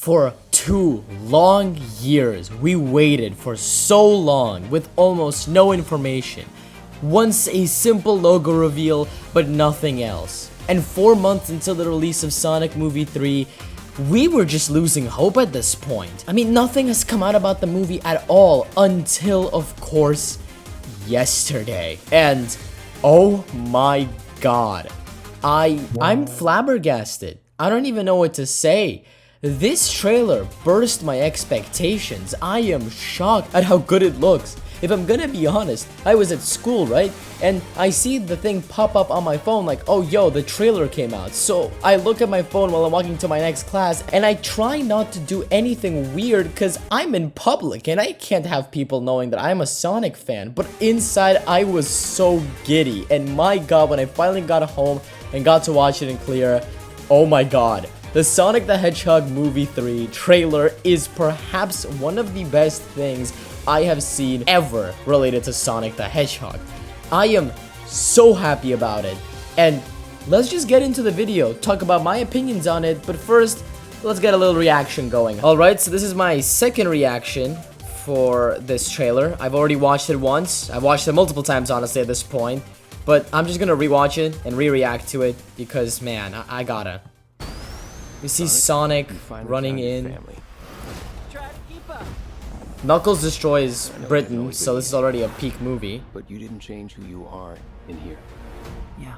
For 2 long years, we waited for so long with almost no information. Once a simple logo reveal, but nothing else. And 4 months until the release of Sonic Movie 3, we were just losing hope at this point. I mean, nothing has come out about the movie at all until, of course, yesterday. And oh my god, I'm flabbergasted. I don't even know what to say. This trailer burst my expectations. I am shocked at how good it looks. If I'm gonna be honest, I was at school, right? And I see the thing pop up on my phone like, oh yo, the trailer came out. So I look at my phone while I'm walking to my next class and I try not to do anything weird because I'm in public and I can't have people knowing that I'm a Sonic fan. But inside I was so giddy, and my god, when I finally got home and got to watch it in clear, oh my god. The Sonic the Hedgehog Movie 3 trailer is perhaps one of the best things I have seen ever related to Sonic the Hedgehog. I am so happy about it. And let's just get into the video, talk about my opinions on it, but first, let's get a little reaction going. Alright, so this is my second reaction for this trailer. I've already watched it once. I've watched it multiple times, honestly, at this point. But I'm just gonna rewatch it and re-react to it because, man, I gotta. We see Sonic running in. Knuckles destroys Britain, so this is already a peak movie. But you didn't change who you are in here. Yeah,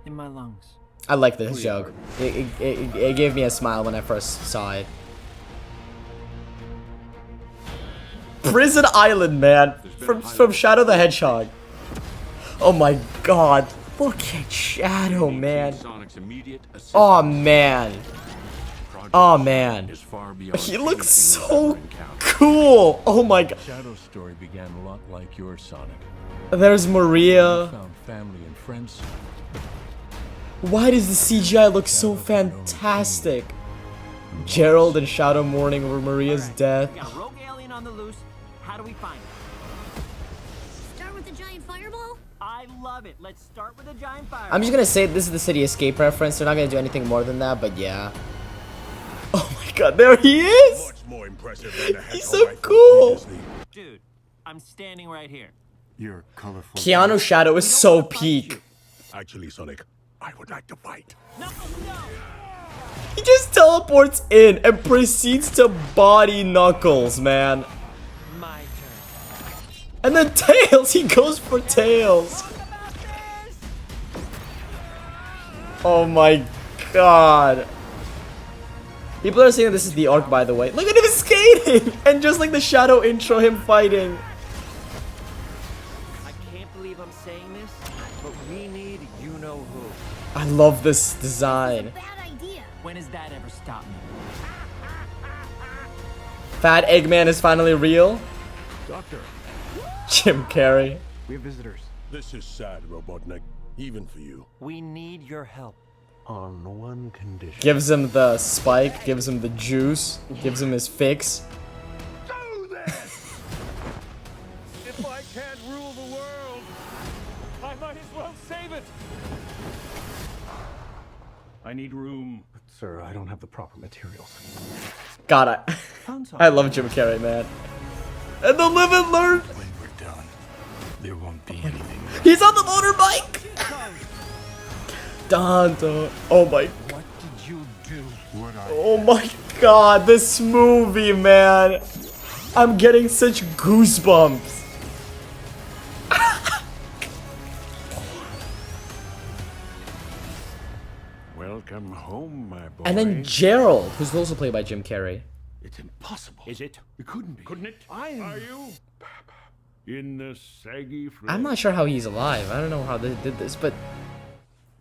in my lungs. I like this joke. It gave me a smile when I first saw it. Prison Island, man, from Shadow the Hedgehog. Oh my god, look at Shadow, man. Oh man. Oh man. He looks so cool. Oh my god. Shadow's story began a lot like your Sonic. There's Maria. Found family and friends. Why does the CGI look so fantastic? Gerald and Shadow mourning over Maria's death. Got a rogue alien on the loose. How do we find it? Start with the giant fireball? I love it. Let's start with a giant fireball. I'm just gonna say this is the City Escape reference. They're not gonna do anything more than that, but yeah. Oh my god, there he is! Much more impressive than the He's so cool! Dude, I'm standing right here. Your colorful Keanu Shadow is so peak. Actually, Sonic, I would like to fight. No, no. He just teleports in and proceeds to body Knuckles, man. My turn. And then Tails, he goes for Tails. Oh my god. People are saying that this is the arc, by the way. Look at him skating! And just like the Shadow intro, him fighting. I can't believe I'm saying this, but we need you-know-who. I love this design. Bad idea. When has that ever stopped me? Fat Eggman is finally real. Doctor, Jim Carrey. We have visitors. this is sad, Robotnik. Even for you. We need your help. On one condition. Gives him the spike, gives him the juice, gives him his fix. Do this! If I can't rule the world, I might as well save it. I need room. But, sir, I don't have the proper materials. God, I love Jim Carrey, man. And the live and learn. When we're done, there won't be anything. He's on the motorbike. Dun, dun. Oh my. What did you do? What I Oh my god, this movie, man. I'm getting such goosebumps. Welcome home, my boy. And then Gerald, who's also played by Jim Carrey. It's impossible. Is it? It couldn't be. Couldn't it? I am. Are you? In the saggy flesh. I'm not sure how he's alive. I don't know how they did this, but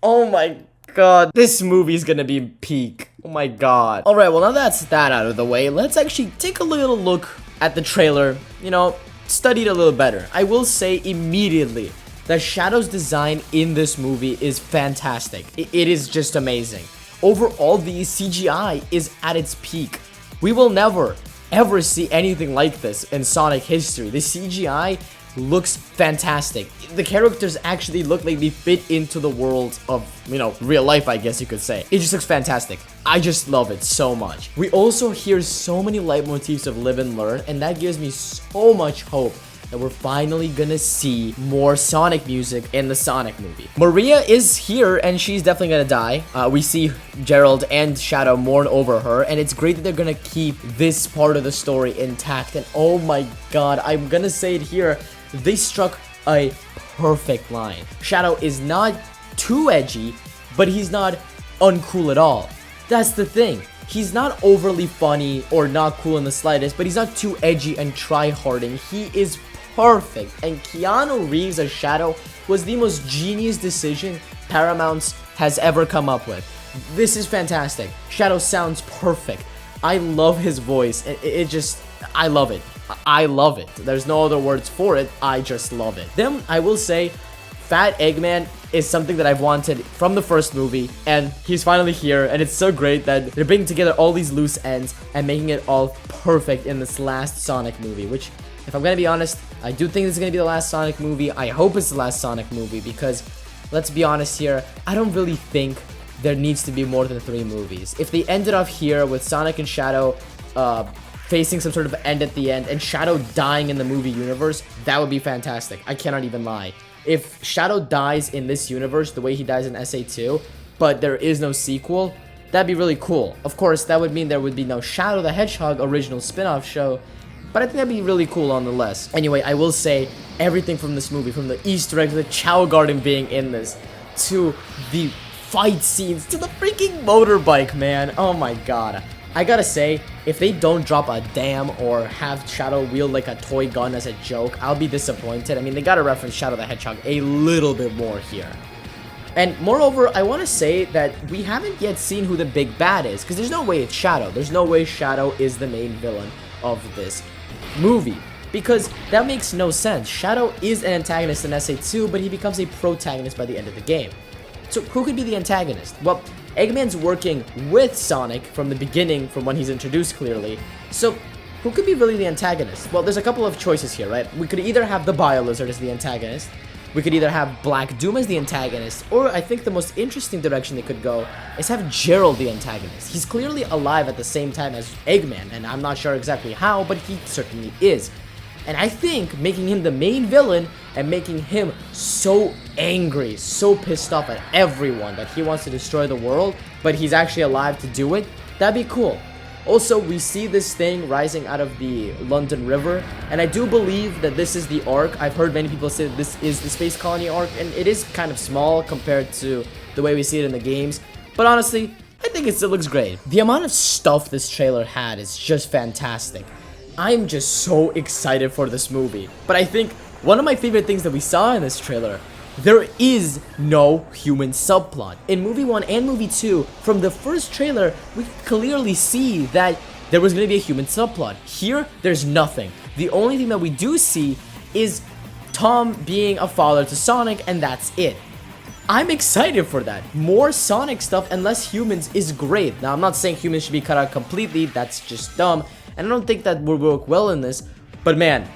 oh my god, this movie's gonna be peak. Oh my god. Alright, well now that's that out of the way, let's actually take a little look at the trailer, you know, study it a little better. I will say immediately that Shadow's design in this movie is fantastic. It is just amazing. Overall, the CGI is at its peak. We will never, ever see anything like this in Sonic history. The CGI looks fantastic. The characters actually look like they fit into the world of, you know, real life, I guess you could say. It just looks fantastic. I just love it so much. We also hear so many leitmotifs of live and learn, and that gives me so much hope that we're finally gonna see more Sonic music in the Sonic movie. Maria is here, and she's definitely gonna die. We see Gerald and Shadow mourn over her, and it's great that they're gonna keep this part of the story intact. And oh my god, I'm gonna say it here, they struck a perfect line. Shadow is not too edgy, but he's not uncool at all. That's the thing. He's not overly funny or not cool in the slightest, but he's not too edgy and try-harding. He is perfect, and Keanu Reeves as Shadow was the most genius decision Paramount has ever come up with. This is fantastic. Shadow sounds perfect. I love his voice. I love it. I love it. There's no other words for it. I just love it. Then I will say, Fat Eggman is something that I've wanted from the first movie, and he's finally here, and it's so great that they're bringing together all these loose ends and making it all perfect in this last Sonic movie, which, if I'm gonna be honest, I do think this is gonna be the last Sonic movie. I hope it's the last Sonic movie because, let's be honest here, I don't really think there needs to be more than 3 movies. If they ended off here with Sonic and Shadow facing some sort of end at the end and Shadow dying in the movie universe, that would be fantastic. I cannot even lie. If Shadow dies in this universe the way he dies in SA2, but there is no sequel, that'd be really cool. Of course, that would mean there would be no Shadow the Hedgehog original spin-off show, but I think that'd be really cool nonetheless. Anyway, I will say everything from this movie, from the Easter egg to the Chow Garden being in this, to the fight scenes, to the freaking motorbike, man. Oh my god. I gotta say, if they don't drop a dam or have Shadow wield like a toy gun as a joke, I'll be disappointed. I mean, they gotta reference Shadow the Hedgehog a little bit more here. And moreover, I want to say that we haven't yet seen who the big bad is, because there's no way it's Shadow. There's no way Shadow is the main villain of this movie, because that makes no sense. Shadow is an antagonist in SA2, but he becomes a protagonist by the end of the game. So who could be the antagonist? Well, Eggman's working with Sonic from the beginning, from when he's introduced clearly. So who could be really the antagonist? Well, there's a couple of choices here, right? We could either have the Bio-Lizard as the antagonist, we could either have Black Doom as the antagonist, or I think the most interesting direction they could go is have Gerald the antagonist. He's clearly alive at the same time as Eggman, and I'm not sure exactly how, but he certainly is. And I think making him the main villain and making him so angry, so pissed off at everyone that he wants to destroy the world, but he's actually alive to do it, that'd be cool. Also, we see this thing rising out of the London River, and I do believe that this is the arc. I've heard many people say that this is the Space Colony arc, and it is kind of small compared to the way we see it in the games, but honestly, I think it still looks great. The amount of stuff this trailer had is just fantastic. I'm just so excited for this movie. But I think one of my favorite things that we saw in this trailer, there is no human subplot. In movie 1 and movie 2, from the first trailer, we clearly see that there was going to be a human subplot. Here, there's nothing. The only thing that we do see is Tom being a father to Sonic, and that's it. I'm excited for that. More Sonic stuff and less humans is great. Now, I'm not saying humans should be cut out completely. That's just dumb. And I don't think that would work well in this, but man,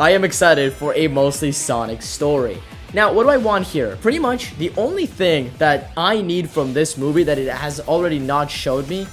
I am excited for a mostly Sonic story. Now, what do I want here? Pretty much the only thing that I need from this movie that it has already not showed me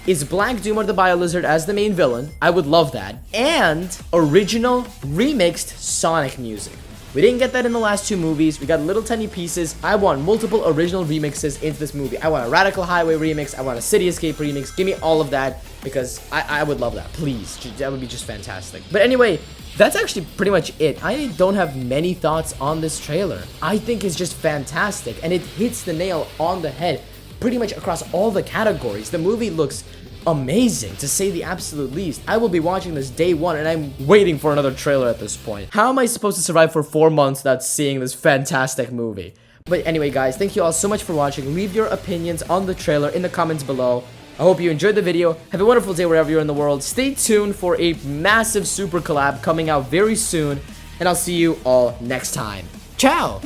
is Black Doom or the Bio-Lizard as the main villain. I would love that. And original remixed Sonic music. We didn't get that in the last 2 movies. We got little tiny pieces. I want multiple original remixes into this movie. I want a Radical Highway remix. I want a City Escape remix. Give me all of that because I would love that. Please. That would be just fantastic. But anyway, that's actually pretty much it. I don't have many thoughts on this trailer. I think it's just fantastic and it hits the nail on the head pretty much across all the categories. The movie looks amazing, to say the absolute least. I will be watching this day 1 and I'm waiting for another trailer at this point. How am I supposed to survive for 4 months without seeing this fantastic movie? But anyway guys, thank you all so much for watching. Leave your opinions on the trailer in the comments below. I hope you enjoyed the video. Have a wonderful day wherever you're in the world. Stay tuned for a massive super collab coming out very soon, and I'll see you all next time. Ciao!